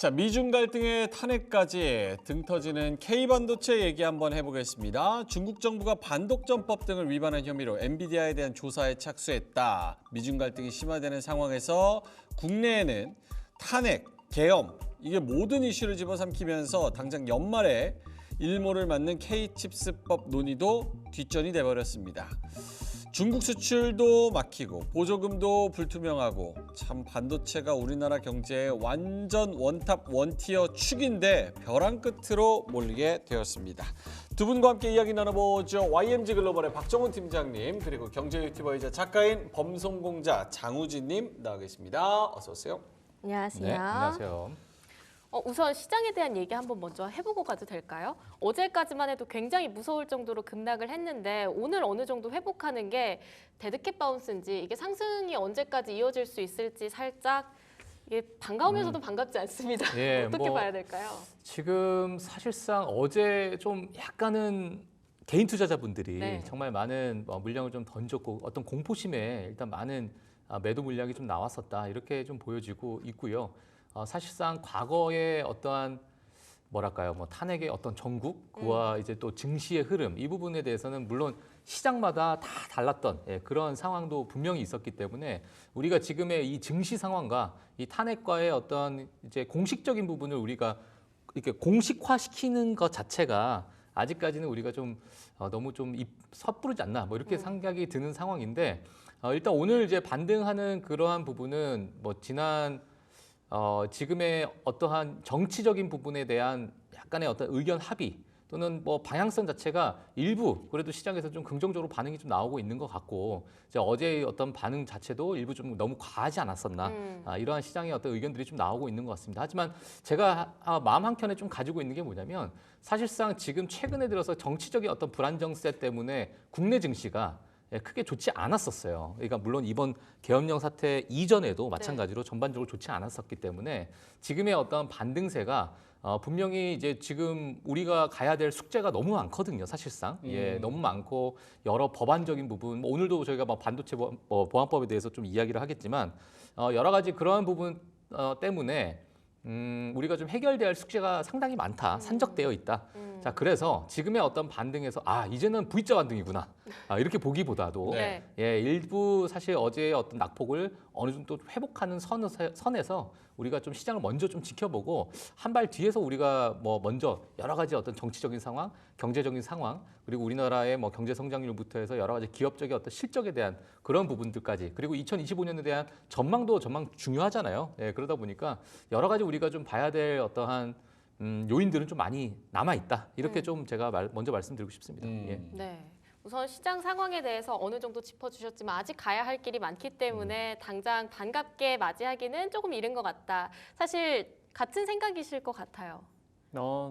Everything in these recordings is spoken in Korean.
자, 미중 갈등의 탄핵까지 등 터지는 K반도체 얘기 한번 해보겠습니다. 중국 정부가 반독점법 등을 위반한 혐의로 엔비디아에 대한 조사에 착수했다. 미중 갈등이 심화되는 상황에서 국내에는 탄핵, 계엄, 이게 모든 이슈를 집어삼키면서 당장 연말에 일몰을 맞는 K칩스법 논의도 뒷전이 돼버렸습니다. 중국 수출도 막히고 보조금도 불투명하고 참 반도체가 우리나라 경제의 완전 원탑 원티어 축인데 벼랑 끝으로 몰리게 되었습니다. 두 분과 함께 이야기 나눠보죠. YMG 글로벌의 박정훈 팀장님 그리고 경제 유튜버이자 작가인 범송공자 장우진님 나와 계십니다. 어서 오세요. 안녕하세요. 네, 안녕하세요. 우선 시장에 대한 얘기 한번 먼저 해보고 가도 될까요? 어제까지만 해도 굉장히 무서울 정도로 급락을 했는데 오늘 어느 정도 회복하는 게 데드캣 바운스인지 이게 상승이 언제까지 이어질 수 있을지 살짝 이게 반가우면서도 반갑지 않습니다. 예, 어떻게 봐야 될까요? 지금 사실상 어제 좀 약간은 개인 투자자분들이 네. 정말 많은 물량을 좀 던졌고 어떤 공포심에 일단 많은 매도 물량이 좀 나왔었다 이렇게 좀 보여지고 있고요. 사실상 과거의 어떠한 뭐랄까요, 탄핵의 어떤 전국 그와 이제 또 증시의 흐름 이 부분에 대해서는 물론 시장마다 다 달랐던 그런 상황도 분명히 있었기 때문에 우리가 지금의 이 증시 상황과 이 탄핵과의 어떤 이제 공식적인 부분을 우리가 이렇게 공식화시키는 것 자체가 아직까지는 우리가 좀 너무 좀 섣부르지 않나 이렇게 생각이 드는 상황인데 일단 오늘 이제 반등하는 그러한 부분은 지금의 어떠한 정치적인 부분에 대한 약간의 어떤 의견 합의 또는 방향성 자체가 일부 그래도 시장에서 좀 긍정적으로 반응이 좀 나오고 있는 것 같고 이제 어제의 어떤 반응 자체도 일부 좀 너무 과하지 않았었나 이러한 시장의 어떤 의견들이 좀 나오고 있는 것 같습니다. 하지만 제가 마음 한켠에 좀 가지고 있는 게 뭐냐면 사실상 지금 최근에 들어서 정치적인 어떤 불안정세 때문에 국내 증시가 크게 좋지 않았었어요. 그러니까 물론 이번 계엄령 사태 이전에도 마찬가지로 전반적으로 좋지 않았었기 때문에 지금의 어떤 반등세가 분명히 이제 지금 우리가 가야 될 숙제가 너무 많거든요. 사실상 너무 많고 여러 법안적인 부분 오늘도 저희가 반도체 보안법에 대해서 좀 이야기를 하겠지만 여러 가지 그러한 부분 때문에 우리가 좀 해결돼야 할 숙제가 상당히 많다, 산적되어 있다. 자, 그래서 지금의 어떤 반등에서 이제는 V자 반등이구나 이렇게 보기보다도 네. 일부 사실 어제의 어떤 낙폭을 어느 정도 회복하는 선에서 우리가 좀 시장을 먼저 좀 지켜보고 한 발 뒤에서 우리가 먼저 여러 가지 어떤 정치적인 상황, 경제적인 상황 그리고 우리나라의 경제 성장률부터 해서 여러 가지 기업적인 어떤 실적에 대한 그런 부분들까지 그리고 2025년에 대한 전망 중요하잖아요. 그러다 보니까 여러 가지 우리가 좀 봐야 될 어떠한 요인들은 좀 많이 남아 있다. 이렇게 좀 제가 먼저 말씀드리고 싶습니다. 네. 우선 시장 상황에 대해서 어느 정도 짚어주셨지만 아직 가야 할 길이 많기 때문에 당장 반갑게 맞이하기는 조금 이른 것 같다. 사실 같은 생각이실 것 같아요.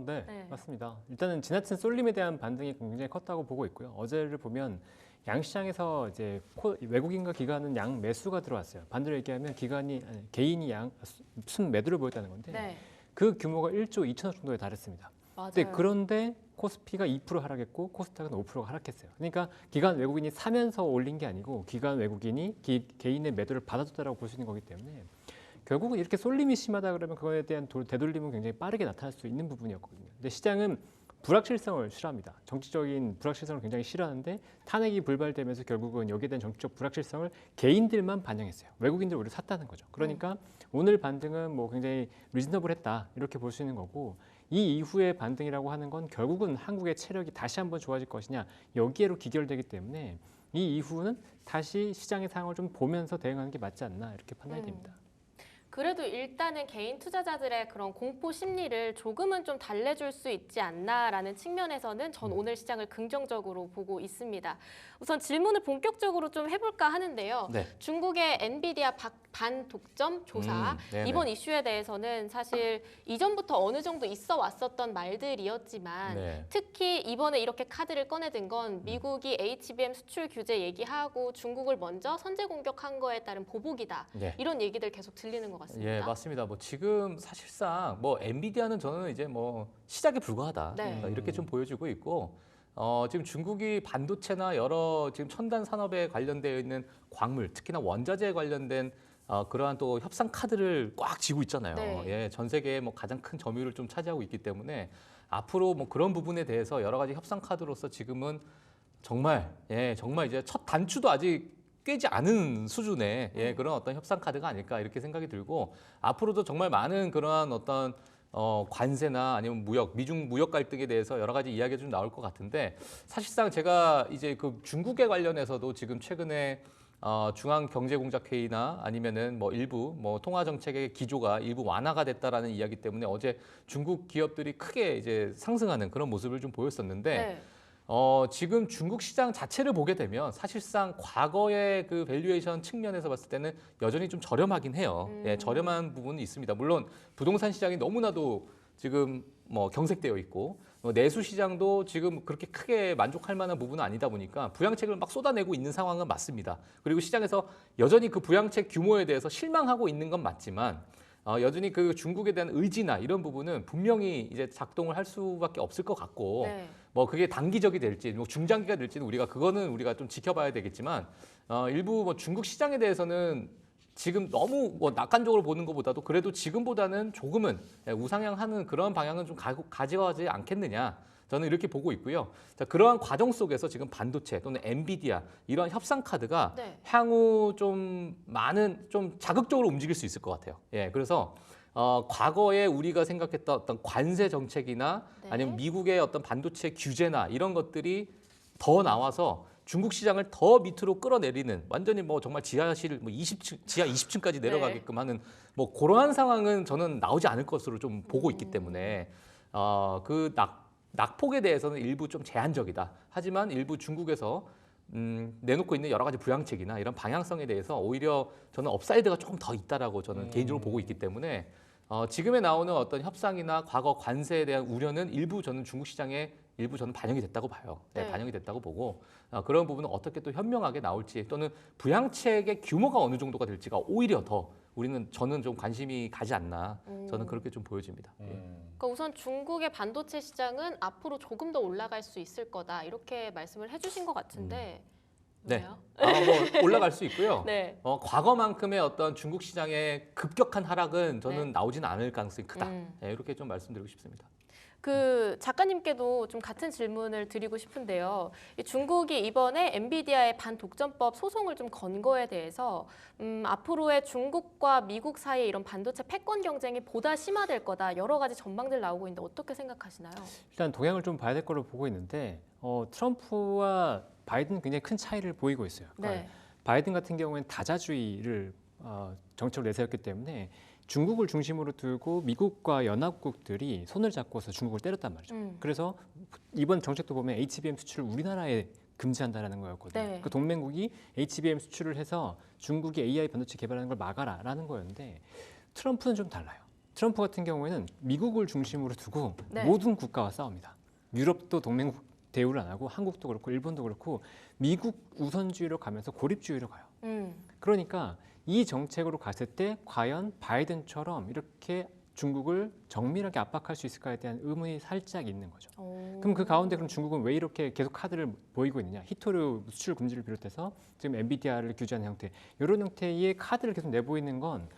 네, 네. 맞습니다. 일단은 지나친 쏠림에 대한 반등이 굉장히 컸다고 보고 있고요. 어제를 보면 양시장에서 이제 외국인과 기관은 양 매수가 들어왔어요. 반대로 얘기하면 개인이 순 매도를 보였다는 건데 네. 그 규모가 1조 2천억 정도에 달했습니다. 맞아요. 그런데 코스피가 2% 하락했고 코스닥은 5%가 하락했어요. 그러니까 기관 외국인이 사면서 올린 게 아니고 기관 외국인이 개인의 매도를 받아줬다라고 볼 수 있는 거기 때문에 결국은 이렇게 쏠림이 심하다 그러면 그거에 대한 되돌림은 굉장히 빠르게 나타날 수 있는 부분이었거든요. 근데 시장은 불확실성을 싫어합니다. 정치적인 불확실성을 굉장히 싫어하는데 탄핵이 불발되면서 결국은 여기에 대한 정치적 불확실성을 개인들만 반영했어요. 외국인들 오히려 샀다는 거죠. 그러니까 오늘 반등은 굉장히 리즈너블했다 이렇게 볼 수 있는 거고 이 이후의 반등이라고 하는 건 결국은 한국의 체력이 다시 한번 좋아질 것이냐 여기에로 기결되기 때문에 이 이후는 다시 시장의 상황을 좀 보면서 대응하는 게 맞지 않나 이렇게 판단이 됩니다. 그래도 일단은 개인 투자자들의 그런 공포 심리를 조금은 좀 달래줄 수 있지 않나라는 측면에서는 전 오늘 시장을 긍정적으로 보고 있습니다. 우선 질문을 본격적으로 좀 해볼까 하는데요. 네. 중국의 엔비디아 반독점 조사 이번 이슈에 대해서는 사실 이전부터 어느 정도 있어 왔었던 말들이었지만 특히 이번에 이렇게 카드를 꺼내든 건 미국이 HBM 수출 규제 얘기하고 중국을 먼저 선제 공격한 거에 따른 보복이다. 이런 얘기들 계속 들리는 것 같습니다. 예, 맞습니다. 지금 사실상 엔비디아는 저는 이제 시작에 불과하다 이렇게 좀 보여지고 있고 지금 중국이 반도체나 여러 지금 첨단 산업에 관련되어 있는 광물, 특히나 원자재에 관련된 그러한 또 협상 카드를 꽉 쥐고 있잖아요. 네. 예, 전 세계의 뭐 가장 큰 점유율을 좀 차지하고 있기 때문에 앞으로 뭐 그런 부분에 대해서 여러 가지 협상 카드로서 지금은 정말 정말 이제 첫 단추도 아직 꿰지 않은 수준의 그런 어떤 협상 카드가 아닐까 이렇게 생각이 들고 앞으로도 정말 많은 그러한 어떤 관세나 아니면 미중 무역 갈등에 대해서 여러 가지 이야기가 좀 나올 것 같은데 사실상 제가 이제 그 중국에 관련해서도 지금 최근에 중앙경제공작회의나 아니면은 뭐 일부 뭐 통화정책의 기조가 일부 완화가 됐다라는 이야기 때문에 어제 중국 기업들이 크게 이제 상승하는 그런 모습을 좀 보였었는데 네. 지금 중국 시장 자체를 보게 되면 사실상 과거의 그 밸류에이션 측면에서 봤을 때는 여전히 좀 저렴하긴 해요. 예, 저렴한 부분은 있습니다. 물론 부동산 시장이 너무나도 지금 뭐 경색되어 있고 내수 시장도 지금 그렇게 크게 만족할 만한 부분은 아니다 보니까 부양책을 막 쏟아내고 있는 상황은 맞습니다. 그리고 시장에서 여전히 그 부양책 규모에 대해서 실망하고 있는 건 맞지만 여전히 그 중국에 대한 의지나 이런 부분은 분명히 이제 작동을 할 수밖에 없을 것 같고 네. 뭐 그게 단기적이 될지 뭐 중장기가 될지는 우리가 좀 지켜봐야 되겠지만 일부 뭐 중국 시장에 대해서는 지금 너무 뭐 낙관적으로 보는 것보다도 그래도 지금보다는 조금은 우상향하는 그런 방향은 좀 가져가지 않겠느냐. 저는 이렇게 보고 있고요. 자, 그러한 과정 속에서 지금 반도체 또는 엔비디아 이런 협상 카드가 네. 향후 좀 자극적으로 움직일 수 있을 것 같아요. 예, 그래서 과거에 우리가 생각했던 어떤 관세 정책이나 네. 아니면 미국의 어떤 반도체 규제나 이런 것들이 더 나와서 중국 시장을 더 밑으로 끌어내리는 완전히 뭐 정말 지하실 뭐 20층, 지하 20층까지 내려가게끔 하는 뭐 그러한 상황은 저는 나오지 않을 것으로 좀 보고 있기 때문에 그 낙폭에 대해서는 일부 좀 제한적이다. 하지만 일부 중국에서 내놓고 있는 여러 가지 부양책이나 이런 방향성에 대해서 오히려 저는 업사이드가 조금 더 있다라고 저는 개인적으로 보고 있기 때문에 지금에 나오는 어떤 협상이나 과거 관세에 대한 우려는 일부 저는 중국 시장에 일부 저는 반영이 됐다고 봐요. 네, 네. 반영이 됐다고 보고 그런 부분은 어떻게 또 현명하게 나올지 또는 부양책의 규모가 어느 정도가 될지가 오히려 더 저는 좀 관심이 가지 않나 저는 그렇게 좀 보여집니다. 예. 그러니까 우선 중국의 반도체 시장은 앞으로 조금 더 올라갈 수 있을 거다 이렇게 말씀을 해주신 것 같은데 네. 왜요? 뭐 올라갈 수 있고요. 네. 과거만큼의 어떤 중국 시장의 급격한 하락은 저는 네. 나오지는 않을 가능성이 크다. 네, 이렇게 좀 말씀드리고 싶습니다. 그 작가님께도 좀 같은 질문을 드리고 싶은데요. 이 중국이 이번에 엔비디아의 반독점법 소송을 좀 건 거에 대해서 앞으로의 중국과 미국 사이의 이런 반도체 패권 경쟁이 보다 심화될 거다. 여러 가지 전망들 나오고 있는데 어떻게 생각하시나요? 일단 동향을 좀 봐야 될 거로 보고 있는데 트럼프와 바이든 굉장히 큰 차이를 보이고 있어요. 그러니까 네. 바이든 같은 경우에는 다자주의를 정책으로 내세웠기 때문에 중국을 중심으로 두고 미국과 연합국들이 손을 잡고서 중국을 때렸단 말이죠. 그래서 이번 정책도 보면 HBM 수출을 우리나라에 금지한다라는 거였거든요. 네. 그 동맹국이 HBM 수출을 해서 중국이 AI 반도체 개발하는 걸 막아라라는 거였는데 트럼프는 좀 달라요. 트럼프 같은 경우에는 미국을 중심으로 두고 네. 모든 국가와 싸웁니다. 유럽도 동맹국 대우를 안 하고 한국도 그렇고 일본도 그렇고 미국 우선주의로 가면서 고립주의로 가요. 그러니까 이 정책으로 갔을 때 과연 바이든처럼 이렇게 중국을 정밀하게 압박할 수 있을까에 대한 의문이 살짝 있는 거죠. 그럼 그 가운데 그럼 중국은 왜 이렇게 계속 카드를 보이고 있느냐? 히토류 수출 금지를 비롯해서 지금 엔비디아를 규제하는 형태, 이런 형태의 카드를 계속 내보이는 건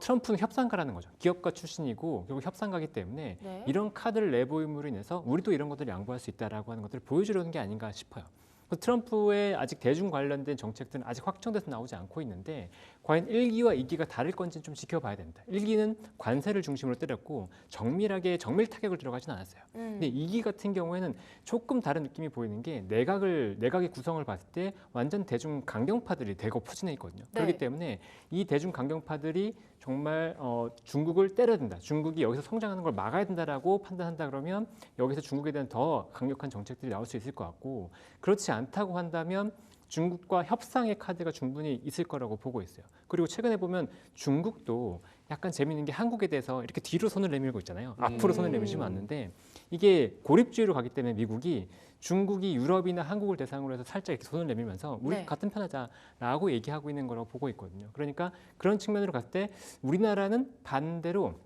트럼프는 협상가라는 거죠. 기업가 출신이고 결국 협상가기 때문에 네. 이런 카드를 내보임으로 인해서 우리도 이런 것들을 양보할 수 있다라고 하는 것들을 보여주려는 게 아닌가 싶어요. 트럼프의 아직 대중 관련된 정책들은 아직 확정돼서 나오지 않고 있는데 과연 1기와 2기가 다를 건지는 좀 지켜봐야 됩니다. 1기는 관세를 중심으로 때렸고 정밀하게 정밀 타격을 들어가진 않았어요. 근데 2기 같은 경우에는 조금 다른 느낌이 보이는 게 내각의 구성을 봤을 때 완전 대중 강경파들이 대거 포진해 있거든요. 네. 그렇기 때문에 이 대중 강경파들이 정말 중국을 때려야 된다. 중국이 여기서 성장하는 걸 막아야 된다라고 판단한다 그러면 여기서 중국에 대한 더 강력한 정책들이 나올 수 있을 것 같고 그렇지 않다고 한다면 중국과 협상의 카드가 충분히 있을 거라고 보고 있어요. 그리고 최근에 보면 중국도 약간 재미있는 게 한국에 대해서 이렇게 뒤로 손을 내밀고 있잖아요. 앞으로 손을 내밀지는 않는데 이게 고립주의로 가기 때문에 미국이 중국이 유럽이나 한국을 대상으로 해서 살짝 이렇게 손을 내밀면서 우리 네. 같은 편하자라고 얘기하고 있는 거라고 보고 있거든요. 그러니까 그런 측면으로 갔을 때 우리나라는 반대로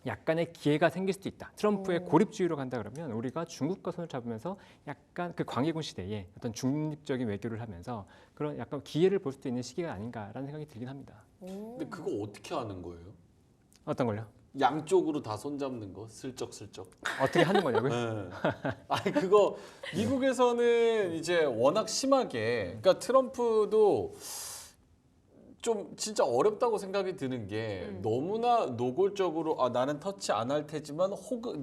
약간의 기회가 생길 수도 있다. 트럼프의 고립주의로 간다 그러면 우리가 중국과 손을 잡으면서 약간 그 광해군 시대에 어떤 중립적인 외교를 하면서 그런 약간 기회를 볼 수도 있는 시기가 아닌가라는 생각이 들긴 합니다. 근데 그거 어떻게 하는 거예요? 어떤 걸요? 양쪽으로 다 손잡는 거 슬쩍슬쩍. 어떻게 하는 거냐고요? 네. 아니 그거 미국에서는 이제 워낙 심하게, 그러니까 트럼프도 좀 진짜 어렵다고 생각이 드는 게 너무나 노골적으로 나는 터치 안 할 테지만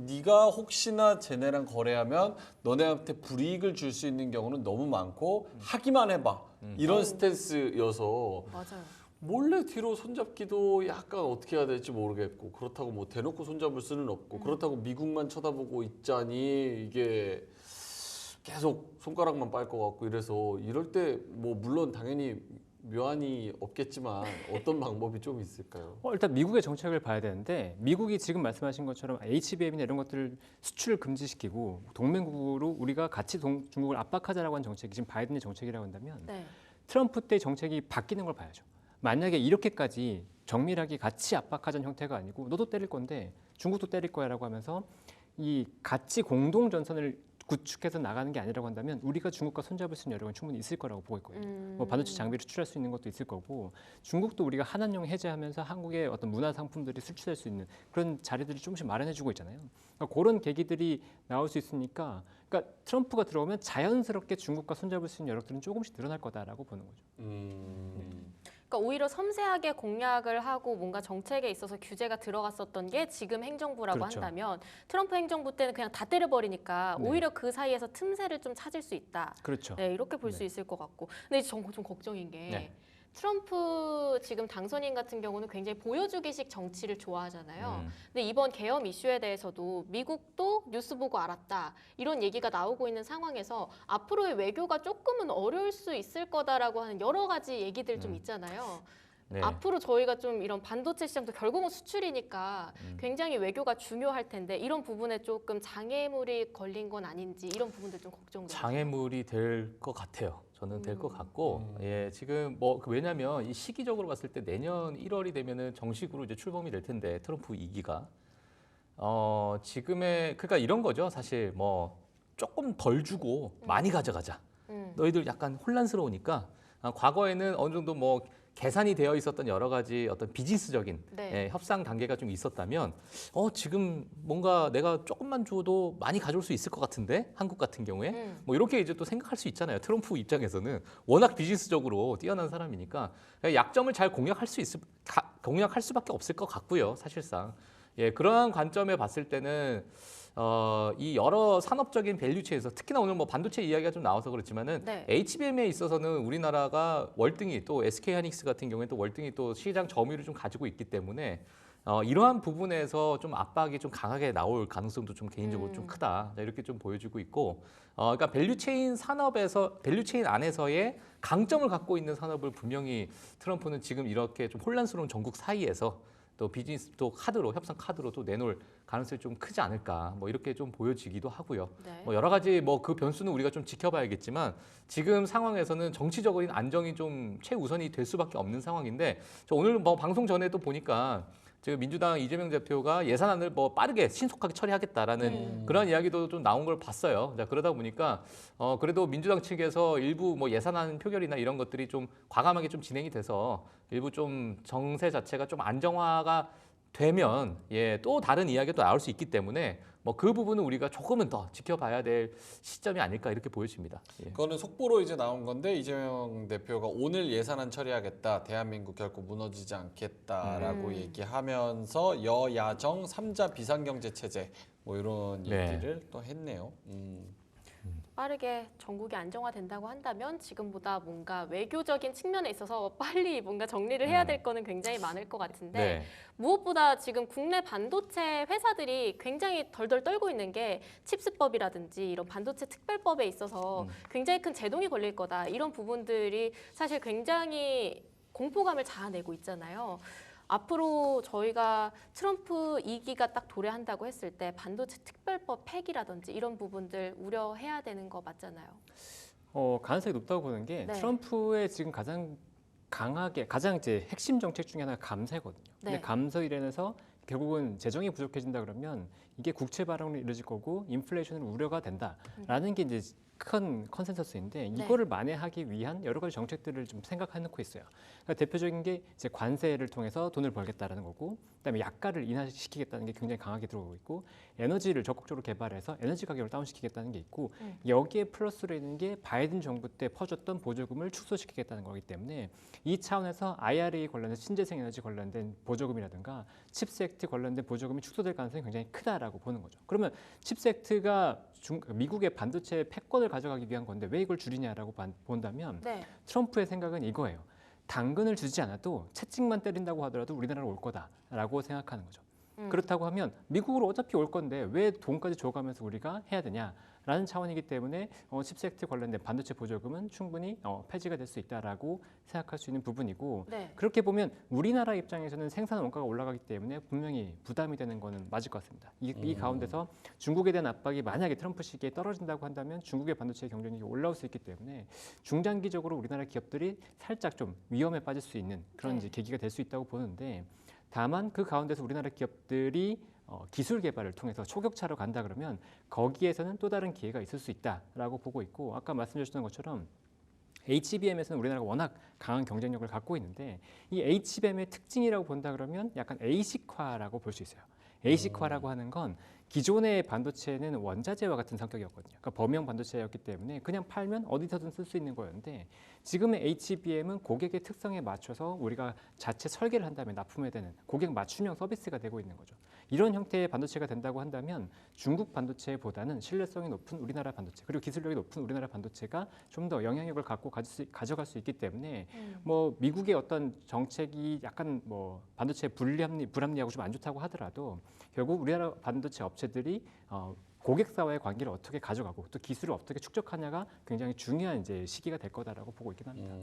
네가 혹시나 쟤네랑 거래하면 너네한테 불이익을 줄 수 있는 경우는 너무 많고 하기만 해봐 이런 스탠스여서 맞아요. 몰래 뒤로 손잡기도 약간 어떻게 해야 될지 모르겠고, 그렇다고 뭐 대놓고 손잡을 수는 없고, 그렇다고 미국만 쳐다보고 있자니 이게 계속 손가락만 빨 것 같고, 이래서 이럴 때 뭐 물론 당연히 묘안이 없겠지만 어떤 방법이 좀 있을까요? 일단 미국의 정책을 봐야 되는데, 미국이 지금 말씀하신 것처럼 HBM이나 이런 것들을 수출을 금지시키고 동맹국으로 우리가 같이 중국을 압박하자라고 하는 정책이 지금 바이든의 정책이라고 한다면 네. 트럼프 때 정책이 바뀌는 걸 봐야죠. 만약에 이렇게까지 정밀하게 같이 압박하자는 형태가 아니고 너도 때릴 건데 중국도 때릴 거야라고 하면서 이 같이 공동 전선을 구축해서 나가는 게 아니라고 한다면 우리가 중국과 손잡을 수 있는 여력은 충분히 있을 거라고 보고 있고요. 뭐 반도체 장비를 수출할 수 있는 것도 있을 거고, 중국도 우리가 한한령 해제하면서 한국의 어떤 문화 상품들이 수출할 수 있는 그런 자리들이 조금씩 마련해주고 있잖아요. 그러니까 그런 계기들이 나올 수 있으니까, 그러니까 트럼프가 들어오면 자연스럽게 중국과 손잡을 수 있는 여력들은 조금씩 늘어날 거다라고 보는 거죠. 그러니까 오히려 섬세하게 공략을 하고 뭔가 정책에 있어서 규제가 들어갔었던 게 지금 행정부라고 그렇죠. 한다면, 트럼프 행정부 때는 그냥 다 때려버리니까 네. 오히려 그 사이에서 틈새를 좀 찾을 수 있다. 그렇죠. 네, 이렇게 볼 수 네. 있을 것 같고. 근데 좀 걱정인 게 네. 트럼프 지금 당선인 같은 경우는 굉장히 보여주기식 정치를 좋아하잖아요. 근데 이번 계엄 이슈에 대해서도 미국도 뉴스 보고 알았다, 이런 얘기가 나오고 있는 상황에서 앞으로의 외교가 조금은 어려울 수 있을 거다라고 하는 여러 가지 얘기들 좀 있잖아요. 네. 앞으로 저희가 좀 이런 반도체 시장도 결국은 수출이니까 굉장히 외교가 중요할 텐데, 이런 부분에 조금 장애물이 걸린 건 아닌지, 이런 부분들 좀 걱정돼요. 장애물이 될 것 같아요. 저는 될 것 같고, 예, 지금 뭐 왜냐하면 이 시기적으로 봤을 때 내년 1월이 되면은 정식으로 이제 출범이 될 텐데 트럼프 2기가 지금의 그러니까 이런 거죠. 사실 뭐 조금 덜 주고 많이 가져가자. 너희들 약간 혼란스러우니까 과거에는 어느 정도 뭐 계산이 되어 있었던 여러 가지 어떤 비즈니스적인 네. 예, 협상 단계가 좀 있었다면 지금 뭔가 내가 조금만 줘도 많이 가져올 수 있을 것 같은데, 한국 같은 경우에 뭐 이렇게 이제 또 생각할 수 있잖아요. 트럼프 입장에서는 워낙 비즈니스적으로 뛰어난 사람이니까 약점을 잘 공략할 수밖에 없을 것 같고요. 사실상 예, 그러한 관점에 봤을 때는 이 여러 산업적인 밸류체에서 특히나 오늘 뭐 반도체 이야기가 좀 나와서 그렇지만은 네. HBM에 있어서는 우리나라가 월등히, 또 SK하이닉스 같은 경우에 또 월등히 또 시장 점유율을 좀 가지고 있기 때문에 이러한 부분에서 좀 압박이 좀 강하게 나올 가능성도 좀 개인적으로 좀 크다, 이렇게 좀 보여지고 있고, 그러니까 밸류체인 안에서의 강점을 갖고 있는 산업을 분명히 트럼프는 지금 이렇게 좀 혼란스러운 전국 사이에서 또 비즈니스 또 카드로, 협상 카드로 또 내놓을 가능성이 좀 크지 않을까, 뭐 이렇게 좀 보여지기도 하고요. 네. 뭐 여러 가지 뭐 그 변수는 우리가 좀 지켜봐야겠지만 지금 상황에서는 정치적인 안정이 좀 최우선이 될 수밖에 없는 상황인데, 저 오늘 뭐 방송 전에도 보니까 지금 민주당 이재명 대표가 예산안을 뭐 빠르게 신속하게 처리하겠다라는 그런 이야기도 좀 나온 걸 봤어요. 자, 그러다 보니까 그래도 민주당 측에서 일부 뭐 예산안 표결이나 이런 것들이 좀 과감하게 좀 진행이 돼서 일부 좀 정세 자체가 좀 안정화가 되면 또 다른 이야기가 또 나올 수 있기 때문에 뭐 그 부분은 우리가 조금은 더 지켜봐야 될 시점이 아닐까, 이렇게 보여집니다. 예. 그거는 속보로 이제 나온 건데, 이재명 대표가 오늘 예산안 처리하겠다, 대한민국 결코 무너지지 않겠다라고 얘기하면서 여야정 3자 비상경제 체제 뭐 이런 네. 얘기를 또 했네요. 빠르게 전국이 안정화된다고 한다면 지금보다 뭔가 외교적인 측면에 있어서 빨리 뭔가 정리를 해야 될 거는 굉장히 많을 것 같은데, 네. 무엇보다 지금 국내 반도체 회사들이 굉장히 덜덜 떨고 있는 게 칩스법이라든지 이런 반도체 특별법에 있어서 굉장히 큰 제동이 걸릴 거다, 이런 부분들이 사실 굉장히 공포감을 자아내고 있잖아요. 앞으로 저희가 트럼프 2기가 딱 도래한다고 했을 때 반도체 특별법 폐기라든지 이런 부분들 우려해야 되는 거 맞잖아요. 가능성이 높다고 보는 게, 네. 트럼프의 지금 가장 이제 핵심 정책 중에 하나가 감세거든요. 근데 네. 감세 일환에서 결국은 재정이 부족해진다 그러면 이게 국채 발행으로 이루어질 거고 인플레이션으로 우려가 된다라는 게 이제 큰 컨센서스인데 네. 이거를 만회하기 위한 여러 가지 정책들을 좀 생각해 놓고 있어요. 그러니까 대표적인 게 이제 관세를 통해서 돈을 벌겠다라는 거고, 그다음에 약가를 인하시키겠다는 게 굉장히 강하게 들어오고 있고, 에너지를 적극적으로 개발해서 에너지 가격을 다운시키겠다는 게 있고, 여기에 플러스로 있는 게 바이든 정부 때 퍼줬던 보조금을 축소시키겠다는 거기 때문에 이 차원에서 IRA 관련된 신재생 에너지 관련된 보조금이라든가 칩스 액트 관련된 보조금이 축소될 가능성이 굉장히 크다라고 보는 거죠. 그러면 칩스 액트가 미국의 반도체 패권을 가져가기 위한 건데 왜 이걸 줄이냐라고 본다면 네. 트럼프의 생각은 이거예요. 당근을 주지 않아도 채찍만 때린다고 하더라도 우리나라로 올 거다라고 생각하는 거죠. 그렇다고 하면 미국으로 어차피 올 건데 왜 돈까지 줘가면서 우리가 해야 되냐라는 차원이기 때문에 칩스 액트 관련된 반도체 보조금은 충분히 폐지가 될 수 있다라고 생각할 수 있는 부분이고, 네. 그렇게 보면 우리나라 입장에서는 생산 원가가 올라가기 때문에 분명히 부담이 되는 거는 맞을 것 같습니다. 이 가운데서 중국에 대한 압박이 만약에 트럼프 시기에 떨어진다고 한다면 중국의 반도체 경쟁력이 올라올 수 있기 때문에 중장기적으로 우리나라 기업들이 살짝 좀 위험에 빠질 수 있는 그런 네. 이제 계기가 될 수 있다고 보는데, 다만 그 가운데서 우리나라 기업들이 기술 개발을 통해서 초격차로 간다 그러면 거기에서는 또 다른 기회가 있을 수 있다라고 보고 있고, 아까 말씀주셨던 것처럼 HBM에서는 우리나라가 워낙 강한 경쟁력을 갖고 있는데 이 HBM의 특징이라고 본다 그러면 약간 ASIC화라고 볼 수 있어요. ASIC화라고 하는 건 기존의 반도체는 원자재와 같은 성격이었거든요. 그러니까 범용 반도체였기 때문에 그냥 팔면 어디서든 쓸 수 있는 거였는데, 지금의 HBM은 고객의 특성에 맞춰서 우리가 자체 설계를 한 다음에 납품해야 되는 고객 맞춤형 서비스가 되고 있는 거죠. 이런 형태의 반도체가 된다고 한다면 중국 반도체보다는 신뢰성이 높은 우리나라 반도체, 그리고 기술력이 높은 우리나라 반도체가 좀 더 영향력을 갖고 가져갈 수 있기 때문에 뭐 미국의 어떤 정책이 약간 뭐 반도체 불합리하고 좀 안 좋다고 하더라도 결국 우리나라 반도체 업체들이 고객사와의 관계를 어떻게 가져가고 또 기술을 어떻게 축적하냐가 굉장히 중요한 이제 시기가 될 거다라고 보고 있긴 합니다.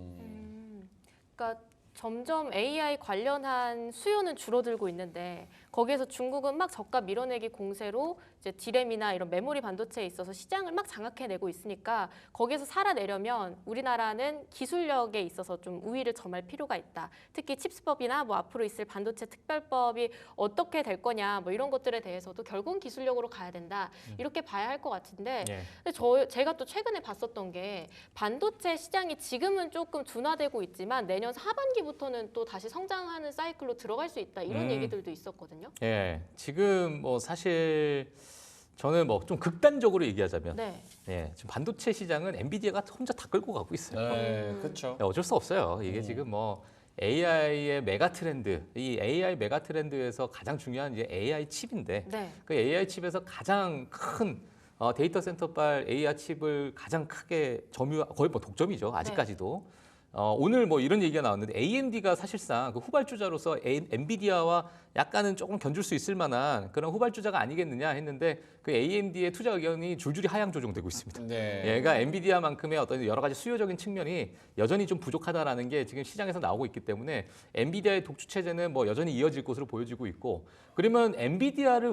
그러니까 점점 AI 관련한 수요는 줄어들고 있는데 거기에서 중국은 막 저가 밀어내기 공세로 이제 디램이나 이런 메모리 반도체에 있어서 시장을 막 장악해내고 있으니까 거기에서 살아내려면 우리나라는 기술력에 있어서 좀 우위를 점할 필요가 있다. 특히 칩스법이나 뭐 앞으로 있을 반도체 특별법이 어떻게 될 거냐 뭐 이런 것들에 대해서도 결국은 기술력으로 가야 된다. 이렇게 봐야 할 것 같은데 예. 근데 제가 또 최근에 봤었던 게 반도체 시장이 지금은 조금 둔화되고 있지만 내년 하반기부터는 또 다시 성장하는 사이클로 들어갈 수 있다. 이런 얘기들도 있었거든요. 예, 지금 뭐 사실 저는 뭐 좀 극단적으로 얘기하자면, 네. 예, 지금 반도체 시장은 엔비디아가 혼자 다 끌고 가고 있어요. 네, 그렇죠. 예, 어쩔 수 없어요. 이게 지금 뭐 AI의 메가 트렌드, 이 AI 메가 트렌드에서 가장 중요한 이제 AI 칩인데, 네. 그 AI 칩에서 가장 큰 데이터 센터발 AI 칩을 가장 크게 거의 뭐 독점이죠. 아직까지도. 오늘 뭐 이런 얘기가 나왔는데 AMD가 사실상 그 후발주자로서 엔비디아와 약간은 조금 견줄 수 있을 만한 그런 후발주자가 아니겠느냐 했는데 그 AMD의 투자 의견이 줄줄이 하향 조정되고 있습니다. 네. 얘가 엔비디아만큼의 어떤 여러 가지 수요적인 측면이 여전히 좀 부족하다라는 게 지금 시장에서 나오고 있기 때문에 엔비디아의 독주 체제는 뭐 여전히 이어질 것으로 보여지고 있고, 그러면 엔비디아를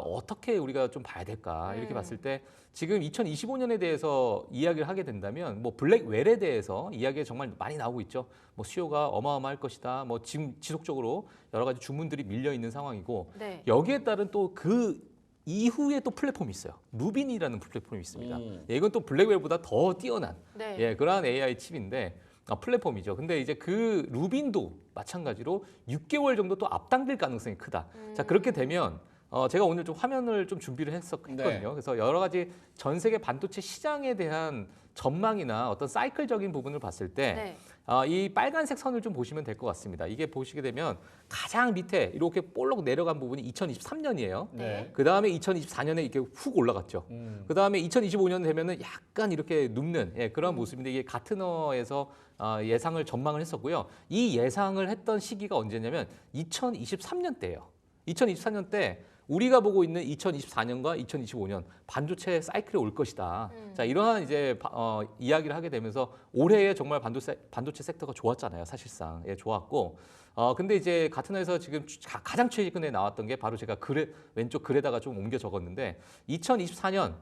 어떻게 우리가 좀 봐야 될까 이렇게 봤을 때 지금 2025년에 대해서 이야기를 하게 된다면 뭐 블랙웰에 대해서 이야기가 정말 많이 나오고 있죠. 뭐 수요가 어마어마할 것이다. 뭐 지금 지속적으로 여러 가지 주문들이 밀려 있는 상황이고, 네. 여기에 따른 또 그 이후에 또 플랫폼이 있어요. 루빈이라는 플랫폼이 있습니다. 예, 이건 또 블랙웰보다 더 뛰어난 네. 예, 그러한 AI 칩인데 플랫폼이죠. 근데 이제 그 루빈도 마찬가지로 6개월 정도 또 앞당길 가능성이 크다. 자, 그렇게 되면 제가 오늘 좀 화면을 좀 준비를 했거든요. 네. 그래서 여러 가지 전 세계 반도체 시장에 대한 전망이나 어떤 사이클적인 부분을 봤을 때 네. 이 빨간색 선을 좀 보시면 될 것 같습니다. 이게 보시게 되면 가장 밑에 이렇게 볼록 내려간 부분이 2023년이에요. 네. 그 다음에 2024년에 이렇게 훅 올라갔죠. 그 다음에 2025년 되면은 약간 이렇게 눕는 그런 모습인데, 이게 가트너에서 예상을 전망을 했었고요. 이 예상을 했던 시기가 언제냐면 2023년 때예요. 2024년 때 우리가 보고 있는 2024년과 2025년 반도체 사이클이 올 것이다. 자, 이러한 이제 이야기를 하게 되면서 올해에 정말 반도체 섹터가 좋았잖아요. 사실상 좋았고, 근데 이제 가트너에서 지금 가장 최근에 나왔던 게 바로 제가 왼쪽 글에다가 좀 옮겨 적었는데 2024년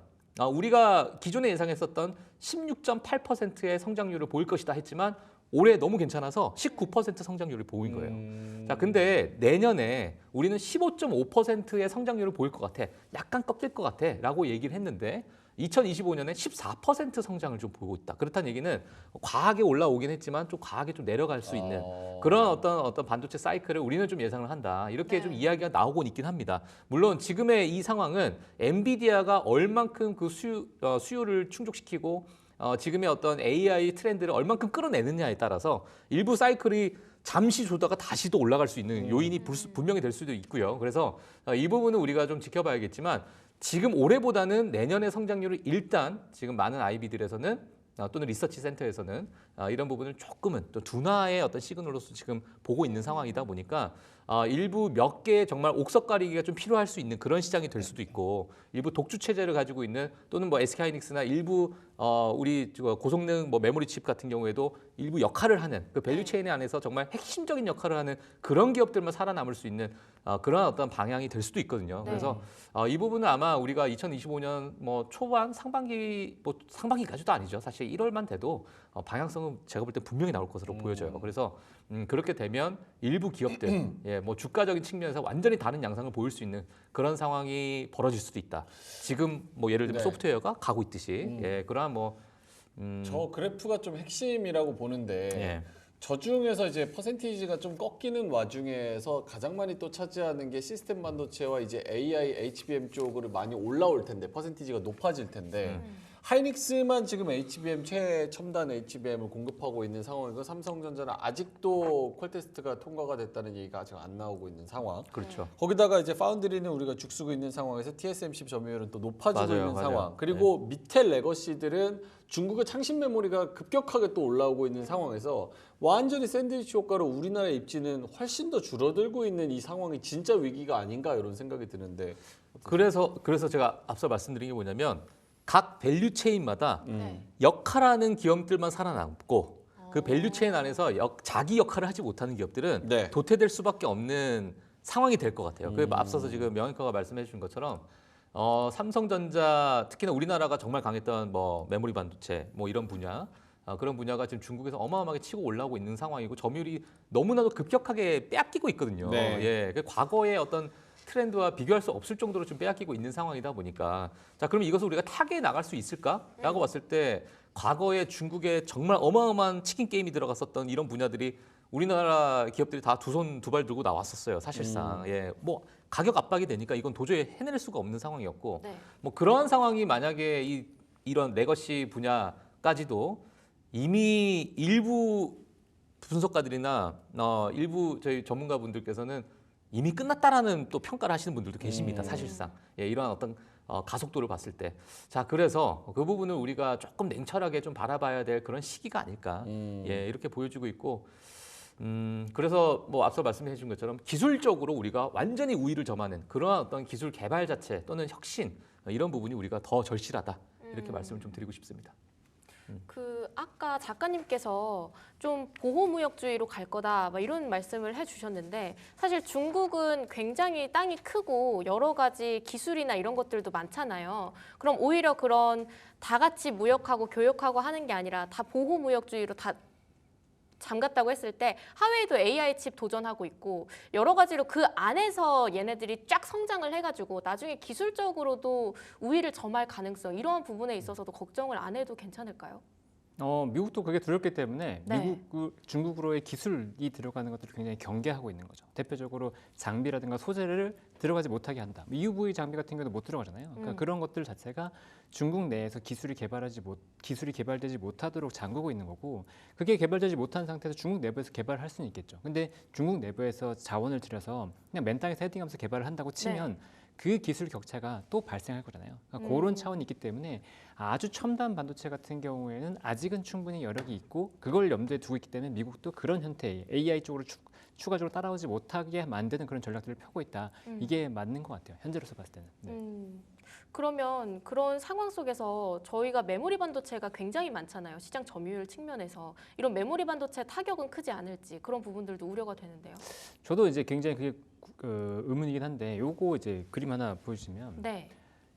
우리가 기존에 예상했었던 16.8%의 성장률을 보일 것이다 했지만 올해 너무 괜찮아서 19% 성장률을 보인 거예요. 자, 근데 내년에 우리는 15.5%의 성장률을 보일 것 같아. 약간 꺾일 것 같아. 라고 얘기를 했는데 2025년에 14% 성장을 좀 보고 있다. 그렇다는 얘기는 과하게 올라오긴 했지만 좀 과하게 좀 내려갈 수 있는 그런 어떤 반도체 사이클을 우리는 좀 예상을 한다. 이렇게 좀 이야기가 나오곤 있긴 합니다. 물론 지금의 이 상황은 엔비디아가 얼만큼 그 수요를 충족시키고 지금의 어떤 AI 트렌드를 얼만큼 끌어내느냐에 따라서 일부 사이클이 잠시 조다가 다시 또 올라갈 수 있는 요인이 분명히 될 수도 있고요. 그래서 이 부분은 우리가 좀 지켜봐야겠지만 지금 올해보다는 내년의 성장률을 일단 지금 많은 IB들에서는 또는 리서치 센터에서는 이런 부분을 조금은 또 둔화의 어떤 시그널로서 지금 보고 있는 상황이다 보니까 일부 몇 개의 정말 옥석 가리기가 좀 필요할 수 있는 그런 시장이 될 수도 있고 일부 독주 체제를 가지고 있는 또는 뭐 SK하이닉스나 일부 우리 고성능 뭐 메모리 칩 같은 경우에도 일부 역할을 하는 그 밸류 체인 안에서 정말 핵심적인 역할을 하는 그런 기업들만 살아남을 수 있는 그런 어떤 방향이 될 수도 있거든요. 네. 그래서 이 부분은 아마 우리가 2025년 뭐 초반 상반기 뭐 상반기까지도 아니죠. 사실 1월만 돼도 방향성은 제가 볼 때 분명히 나올 것으로 보여져요. 그래서 그렇게 되면 일부 기업들, 예, 뭐 주가적인 측면에서 완전히 다른 양상을 보일 수 있는 그런 상황이 벌어질 수도 있다. 지금 뭐 예를 들면 네. 소프트웨어가 가고 있듯이, 예, 그러한 뭐 저 그래프가 좀 핵심이라고 보는데 예. 저 중에서 이제 퍼센티지가 좀 꺾이는 와중에서 가장 많이 또 차지하는 게 시스템 반도체와 이제 AI, HBM 쪽으로 많이 올라올 텐데 퍼센티지가 높아질 텐데 하이닉스만 지금 HBM 최첨단 HBM을 공급하고 있는 상황이고 삼성전자는 아직도 퀄테스트가 통과가 됐다는 얘기가 아직 안 나오고 있는 상황. 그렇죠. 거기다가 이제 파운드리는 우리가 죽쓰고 있는 상황에서 TSMC 점유율은 또 높아지고 맞아요, 있는 맞아요. 상황. 그리고 밑에 레거시들은 중국의 창신 메모리가 급격하게 또 올라오고 있는 상황에서 완전히 샌드위치 효과로 우리나라의 입지는 훨씬 더 줄어들고 있는 이 상황이 진짜 위기가 아닌가 이런 생각이 드는데. 그래서 제가 앞서 말씀드린 게 뭐냐면 각 밸류 체인마다 네. 역할하는 기업들만 살아남고 그 밸류 체인 안에서 자기 역할을 하지 못하는 기업들은 네. 도태될 수밖에 없는 상황이 될 것 같아요. 그 앞서서 지금 명희과가 말씀해 주신 것처럼 삼성전자 특히나 우리나라가 정말 강했던 뭐 메모리 반도체 뭐 이런 분야 그런 분야가 지금 중국에서 어마어마하게 치고 올라오고 있는 상황이고 점유율이 너무나도 급격하게 빼앗기고 있거든요. 네. 예, 그 과거의 어떤 트렌드와 비교할 수 없을 정도로 좀 빼앗기고 있는 상황이다 보니까 자 그럼 이것을 우리가 타개해 나갈 수 있을까라고 봤을 때 과거에 중국에 정말 어마어마한 치킨 게임이 들어갔었던 이런 분야들이 우리나라 기업들이 다 두 손 두 발 들고 나왔었어요 사실상 예 뭐 가격 압박이 되니까 이건 도저히 해낼 수가 없는 상황이었고 네. 뭐 그런 상황이 만약에 이런 레거시 분야까지도 이미 일부 분석가들이나 일부 저희 전문가분들께서는 이미 끝났다라는 또 평가를 하시는 분들도 계십니다. 사실상 예, 이러한 어떤 가속도를 봤을 때, 자 그래서 그 부분을 우리가 조금 냉철하게 좀 바라봐야 될 그런 시기가 아닐까, 예 이렇게 보여지고 있고, 그래서 뭐 앞서 말씀해 주신 것처럼 기술적으로 우리가 완전히 우위를 점하는 그러한 어떤 기술 개발 자체 또는 혁신 이런 부분이 우리가 더 절실하다 이렇게 말씀을 좀 드리고 싶습니다. 그 아까 작가님께서 좀 보호무역주의로 갈 거다 막 이런 말씀을 해주셨는데 사실 중국은 굉장히 땅이 크고 여러 가지 기술이나 이런 것들도 많잖아요. 그럼 오히려 그런 다 같이 무역하고 교역하고 하는 게 아니라 다 보호무역주의로 다 잠갔다고 했을 때 하웨이도 AI 칩 도전하고 있고 여러 가지로 그 안에서 얘네들이 쫙 성장을 해가지고 나중에 기술적으로도 우위를 점할 가능성 이러한 부분에 있어서도 걱정을 안 해도 괜찮을까요? 미국도 그게 두렵기 때문에 네. 중국으로의 기술이 들어가는 것들을 굉장히 경계하고 있는 거죠. 대표적으로 장비라든가 소재를 들어가지 못하게 한다. EUV 장비 같은 경우도 못 들어가잖아요. 그러니까 그런 것들 자체가 중국 내에서 기술이 개발되지 못하도록 잠그고 있는 거고 그게 개발되지 못한 상태에서 중국 내부에서 개발할 수는 있겠죠. 근데 중국 내부에서 자원을 들여서 그냥 맨 땅에서 헤딩하면서 개발을 한다고 치면 그 기술 격차가 또 발생할 거잖아요. 그러니까 그런 차원이 있기 때문에 아주 첨단 반도체 같은 경우에는 아직은 충분히 여력이 있고 그걸 염두에 두고 있기 때문에 미국도 그런 형태의 AI 쪽으로 추가적으로 따라오지 못하게 만드는 그런 전략들을 펴고 있다. 이게 맞는 것 같아요. 현재로서 봤을 때는. 네. 그러면 그런 상황 속에서 저희가 메모리 반도체가 굉장히 많잖아요. 시장 점유율 측면에서 이런 메모리 반도체 타격은 크지 않을지 그런 부분들도 우려가 되는데요. 저도 이제 굉장히 그게 의문이긴 한데 요거 이제 그림 하나 보여주시면 네.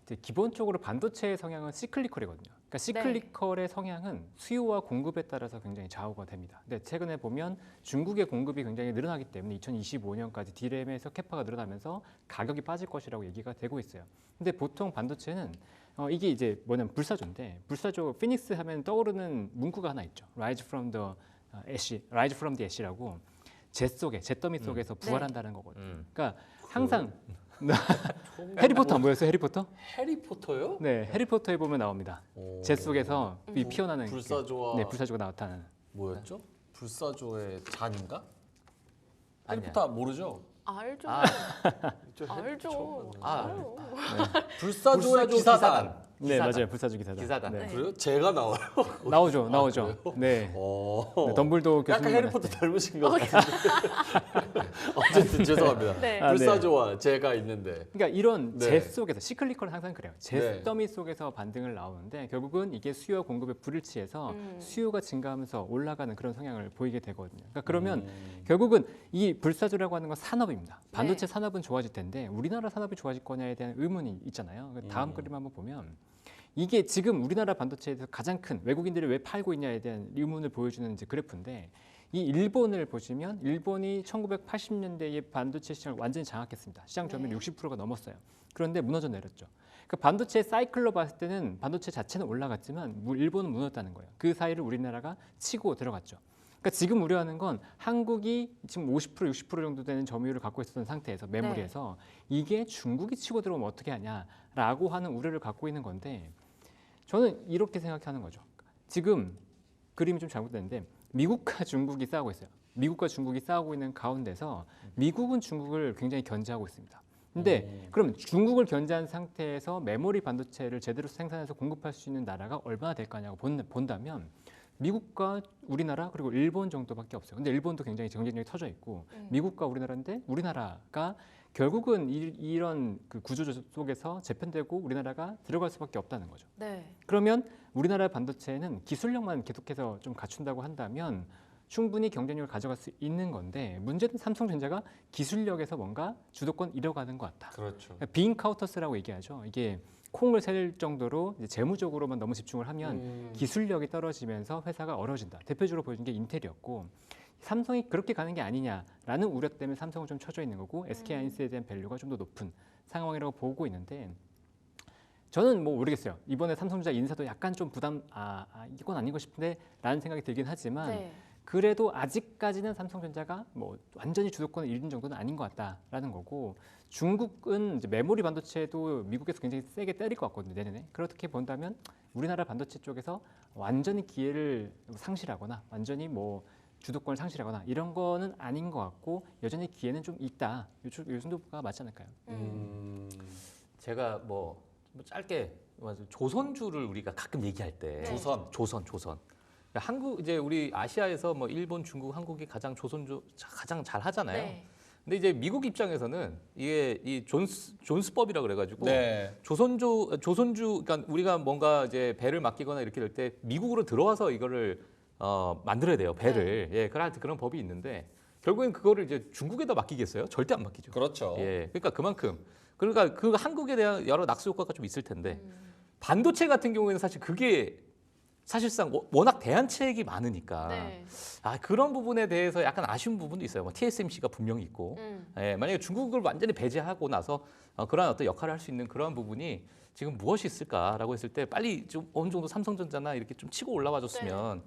이제 기본적으로 반도체의 성향은 시클리컬이거든요. 그러니까 시클리컬의 성향은 수요와 공급에 따라서 굉장히 좌우가 됩니다. 근데 최근에 보면 중국의 공급이 굉장히 늘어나기 때문에 2025년까지 D램에서 캐파가 늘어나면서 가격이 빠질 것이라고 얘기가 되고 있어요. 근데 보통 반도체는 이게 이제 뭐냐면 불사조인데 불사조 피닉스 하면 떠오르는 문구가 하나 있죠. Rise from the ash라고 잿더미 속에서 부활한다는 거거든요. 그러니까 항상 해리포터 안 보였어요? 해리포터? 해리포터요? 네, 해리포터에 보면 나옵니다. 잿 속에서 이 피어나는 불사조와 네, 불사조가 나타나는. 뭐였죠? 불사조의 잔인가? 아니야. 해리포터 모르죠? 알죠. 아. 알죠. 아. 알아요. 불사조의 기사단. 네, 기사단. 맞아요. 불사조 기사단. 기사단. 네. 그래요? 제가 나와요. 나오죠. 네. 네, 덤블도어 교수님. 약간 해리포터 닮으신 것 같은데. 어쨌든 죄송합니다. 네. 불사조와 제가 있는데. 그러니까 이런 네. 잿 속에서 시클리컬은 항상 그래요. 네. 잿더미 속에서 반등을 나오는데 결국은 이게 수요와 공급에 불을 취해서 수요가 증가하면서 올라가는 그런 성향을 보이게 되거든요. 그러니까 그러면 결국은 이 불사조라고 하는 건 산업입니다. 반도체 산업은 좋아질 텐데 우리나라 산업이 좋아질 거냐에 대한 의문이 있잖아요. 다음 그림 한번 보면 이게 지금 우리나라 반도체에서 가장 큰 외국인들이 왜 팔고 있냐에 대한 의문을 보여주는 이제 그래프인데 이 일본을 보시면 일본이 1980년대에 반도체 시장을 완전히 장악했습니다. 시장 점유율 60%가 넘었어요. 그런데 무너져 내렸죠. 그 반도체 사이클로 봤을 때는 반도체 자체는 올라갔지만 일본은 무너졌다는 거예요. 그 사이를 우리나라가 치고 들어갔죠. 그러니까 지금 우려하는 건 한국이 지금 50% 60% 정도 되는 점유율을 갖고 있었던 상태에서 메모리에서 이게 중국이 치고 들어오면 어떻게 하냐라고 하는 우려를 갖고 있는 건데 저는 이렇게 생각하는 거죠. 지금 그림이 좀 잘못됐는데 미국과 중국이 싸우고 있어요. 미국과 중국이 싸우고 있는 가운데서 미국은 중국을 굉장히 견제하고 있습니다. 근데 그럼 중국을 견제한 상태에서 메모리 반도체를 제대로 생산해서 공급할 수 있는 나라가 얼마나 될까냐고 본다면 미국과 우리나라 그리고 일본 정도밖에 없어요. 근데 일본도 굉장히 경쟁력이 터져 있고 미국과 우리나라인데 우리나라가 결국은 이런 그 구조 속에서 재편되고 우리나라가 들어갈 수밖에 없다는 거죠. 네. 그러면 우리나라 반도체는 기술력만 계속해서 좀 갖춘다고 한다면 충분히 경쟁력을 가져갈 수 있는 건데 문제는 삼성전자가 기술력에서 뭔가 주도권 잃어가는 것 같다. 그렇죠. 빈 카우터스라고 얘기하죠. 이게 콩을 셀 정도로 이제 재무적으로만 너무 집중을 하면 기술력이 떨어지면서 회사가 어려워진다. 대표적으로 보여준 게 인텔이었고 삼성이 그렇게 가는 게 아니냐라는 우려 때문에 삼성은 좀 쳐져 있는 거고 SK하이닉스에 대한 밸류가 좀 더 높은 상황이라고 보고 있는데 저는 뭐 모르겠어요. 이번에 삼성전자 인사도 약간 좀 이건 아닌 것 싶은데 라는 생각이 들긴 하지만 네. 그래도 아직까지는 삼성전자가 뭐 완전히 주도권을 잃은 정도는 아닌 것 같다라는 거고 중국은 이제 메모리 반도체도 미국에서 굉장히 세게 때릴 것 같거든요 내년에. 그렇게 본다면 우리나라 반도체 쪽에서 완전히 기회를 상실하거나 완전히 뭐 주도권을 상실하거나 이런 거는 아닌 것 같고 여전히 기회는 좀 있다. 요 정도가 맞지 않을까요? 제가 뭐 짧게 조선주를 우리가 가끔 얘기할 때 조선 한국 이제 우리 아시아에서 뭐 일본, 중국, 한국이 가장 조선주 가장 잘 하잖아요. 네. 근데 이제 미국 입장에서는 이게 이 존스법이라 그래가지고 네. 조선주 그러니까 우리가 뭔가 이제 배를 맡기거나 이렇게 될 때 미국으로 들어와서 이거를 만들어야 돼요 배를. 예, 그런 법이 있는데 결국엔 그거를 이제 중국에다 맡기겠어요? 절대 안 맡기죠. 그렇죠. 예, 그러니까 그 한국에 대한 여러 낙수 효과가 좀 있을 텐데 반도체 같은 경우에는 사실 그게 사실상 워낙 대안책이 많으니까 네. 그런 부분에 대해서 약간 아쉬운 부분도 있어요. 뭐 TSMC가 분명히 있고 예, 만약에 중국을 완전히 배제하고 나서 그러한 어떤 역할을 할 수 있는 그러한 부분이 지금 무엇이 있을까라고 했을 때 빨리 좀 어느 정도 삼성전자나 이렇게 좀 치고 올라와줬으면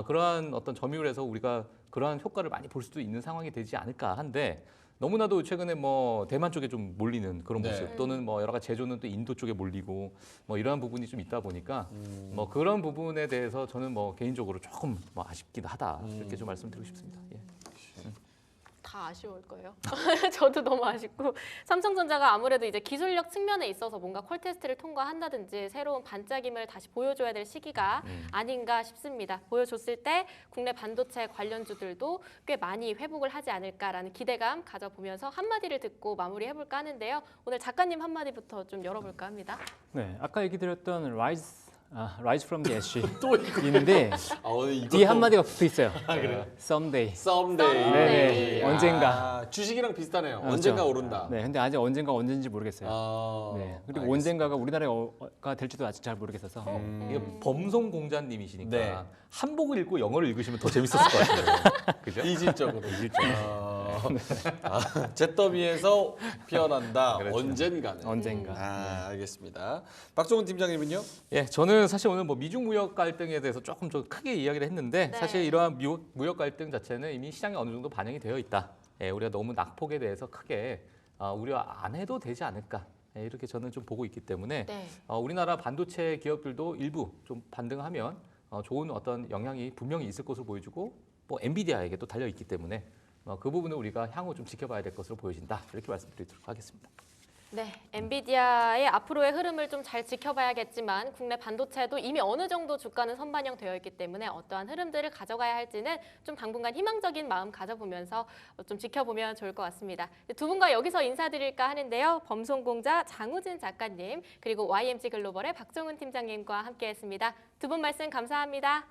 그러한 어떤 점유율에서 우리가 그러한 효과를 많이 볼 수도 있는 상황이 되지 않을까 한데 너무나도 최근에 뭐 대만 쪽에 좀 몰리는 그런 네. 모습 또는 뭐 여러 가지 제조는 또 인도 쪽에 몰리고 뭐 이러한 부분이 좀 있다 보니까 뭐 그런 부분에 대해서 저는 뭐 개인적으로 조금 뭐 아쉽기도 하다 이렇게 좀 말씀드리고 싶습니다. 예. 다 아쉬울 거예요. 저도 너무 아쉽고 삼성전자가 아무래도 이제 기술력 측면에 있어서 뭔가 콜 테스트를 통과한다든지 새로운 반짝임을 다시 보여줘야 될 시기가 아닌가 싶습니다. 보여줬을 때 국내 반도체 관련주들도 꽤 많이 회복을 하지 않을까라는 기대감 가져보면서 한마디를 듣고 마무리해볼까 하는데요. 오늘 작가님 한마디부터 좀 열어볼까 합니다. 네, 아까 얘기 드렸던 Rise Rise from the Ash 또 이거. 있는데 오늘 이것도- 뒤에 한 마디가 붙어 있어요. 그래요? Someday. Someday. 네네. 아, 언젠가. 주식이랑 비슷하네요. 그렇죠. 언젠가 오른다. 네, 근데 아직 언젠가 언제인지 모르겠어요. 네, 그리고 알겠습니다. 언젠가가 우리나라가 될지도 아직 잘 모르겠어서. 이게 범송 공자님이시니까 네. 한복을 읽고 영어를 읽으시면 더 재밌었을 것 같아요. 그죠? 이질적으로. 잿더미에서 피어난다. 그렇죠. 언젠가는. 언젠가. 알겠습니다. 박종훈 팀장님은요? 예, 저는 사실 오늘 뭐 미중 무역 갈등에 대해서 조금 좀 크게 이야기를 했는데 네. 사실 이러한 무역 갈등 자체는 이미 시장에 어느 정도 반영이 되어 있다. 예, 우리가 너무 낙폭에 대해서 크게 우려 안 해도 되지 않을까. 예, 이렇게 저는 좀 보고 있기 때문에 네. 우리나라 반도체 기업들도 일부 좀 반등하면 좋은 어떤 영향이 분명히 있을 것으로 보여지고 뭐 엔비디아에게도 달려 있기 때문에 그 부분을 우리가 향후 좀 지켜봐야 될 것으로 보여진다. 이렇게 말씀드리도록 하겠습니다. 네, 엔비디아의 앞으로의 흐름을 좀 잘 지켜봐야겠지만 국내 반도체도 이미 어느 정도 주가는 선반영되어 있기 때문에 어떠한 흐름들을 가져가야 할지는 좀 당분간 희망적인 마음 가져보면서 좀 지켜보면 좋을 것 같습니다. 두 분과 여기서 인사드릴까 하는데요. 범송공자 장우진 작가님 그리고 YMG 글로벌의 박종훈 팀장님과 함께했습니다. 두 분 말씀 감사합니다.